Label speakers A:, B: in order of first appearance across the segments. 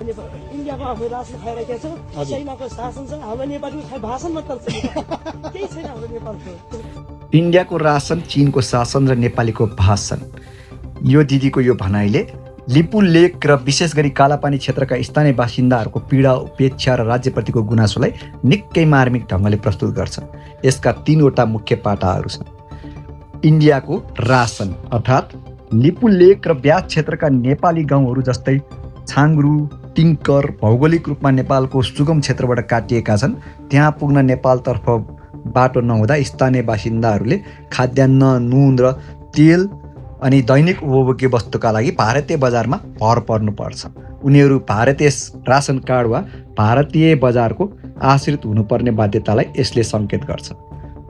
A: इन्डियाको आफ्नो रासन खाइरहेको छ, चाइनाको शासन छ, हाम्रो नेपालीको खाइ भाषण मात्र छ, केही छैन हाम्रो नेपालको।
B: इन्डियाको रासन, चीनको शासन र नेपालीको भाषण, यो दिदीको यो भनाइले लिपु लेक र विशेष गरी कालापानी क्षेत्रका स्थानीय बासिन्दाहरूको पीडा, उपेक्षा र राज्यप्रतिको गुनासोलाई निकै मार्मिक ढङ्गले प्रस्तुत गर्छ। यसका 3वटा मुख्य पाटाहरू छन्। इन्डियाको रासन अर्थात् लिपु लेक र ब्यास क्षेत्रका नेपाली गाउँहरू जस्तै छाङ्ग्रु, टिङ्कर भौगोलिक रूपमा नेपालको सुगम क्षेत्रबाट काटिएका छन्। त्यहाँ पुग्न नेपालतर्फ बाटो नहुँदा स्थानीय बासिन्दाहरूले खाद्यान्न, नुन र तेल अनि दैनिक उपभोग्य वस्तुका लागि भारतीय बजारमा भर पर्नुपर्छ। उनीहरू भारतीय रासन कार्ड वा भारतीय बजारको आश्रित हुनुपर्ने बाध्यतालाई यसले सङ्केत गर्छ।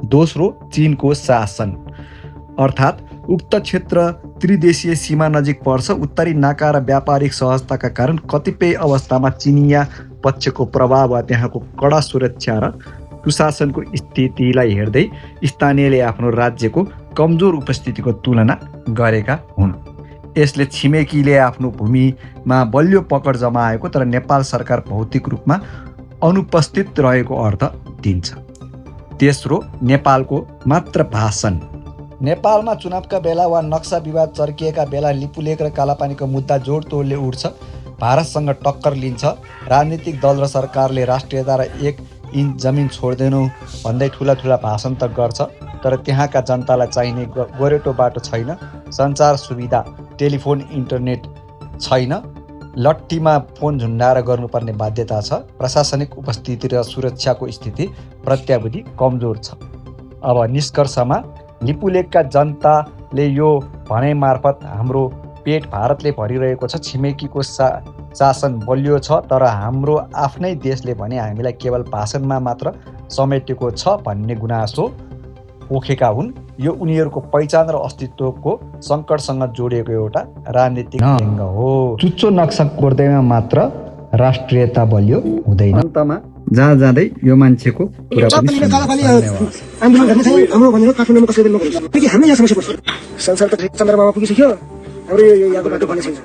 B: दोस्रो, चीनको शासन अर्थात् उक्त क्षेत्र त्रिदेशीय सीमा नजिक पर्छ। उत्तरी नाका र व्यापारिक सहजताका कारण कतिपय अवस्थामा चिनिया पक्षको प्रभाव वा त्यहाँको कडा सुरक्षा र सुशासनको स्थितिलाई हेर्दै स्थानीयले आफ्नो राज्यको कमजोर उपस्थितिको तुलना गरेका हुन्। यसले छिमेकीले आफ्नो भूमिमा बलियो पकड जमाएको तर नेपाल सरकार भौतिक रूपमा अनुपस्थित रहेको अर्थ दिन्छ। तेस्रो, नेपालको मात्र भाषण। नेपालमा चुनावका बेला वा नक्सा विवाद चर्किएका बेला लिपुलेक र कालापानीको मुद्दा जोडतोडले उठ्छ। भारतसँग टक्कर लिन्छ। राजनीतिक दल र सरकारले राष्ट्रियता र 1 इन्च जमिन छोड्दैनौ भन्दै ठुला भाषण त गर्छ, तर त्यहाँका जनतालाई चाहिने गोरेटो बाटो छैन, सञ्चार सुविधा, टेलिफोन, इन्टरनेट छैन, लट्ठीमा फोन झुन्डाएर गर्नुपर्ने बाध्यता छ, प्रशासनिक उपस्थिति र सुरक्षाको स्थिति प्रत्याभूति कमजोर छ। अब निष्कर्षमा लिपुलेकका जनताले यो भनाइ मार्फत हाम्रो पेट भारतले भरिरहेको छ, छिमेकीको शासन बलियो छ, तर हाम्रो आफ्नै देशले भने हामीलाई केवल भाषणमा मात्र समेटेको छ भन्ने गुनासो पोखेका हुन्। यो उनीहरूको पहिचान र अस्तित्वको सङ्कटसँग जोडिएको एउटा राजनीतिक ढङ्ग हो। चुच्चो नक्सा कोर्दैमा मात्र राष्ट्रियता बलियो हुँदैन। अन्तमा जहाँ जाँदै यो मान्छेको कुरा पनि आन्दोलन गर्ने चाहिँ हाम्रो भनेर काठमाडौँमा कसैले नगर्छ किनकि हामी यहाँ समस्या पर्छ। संसार त चन्द्रमामा पुगिसक्यो, हाम्रो यो यहाँको बाटो बन्ने छैन।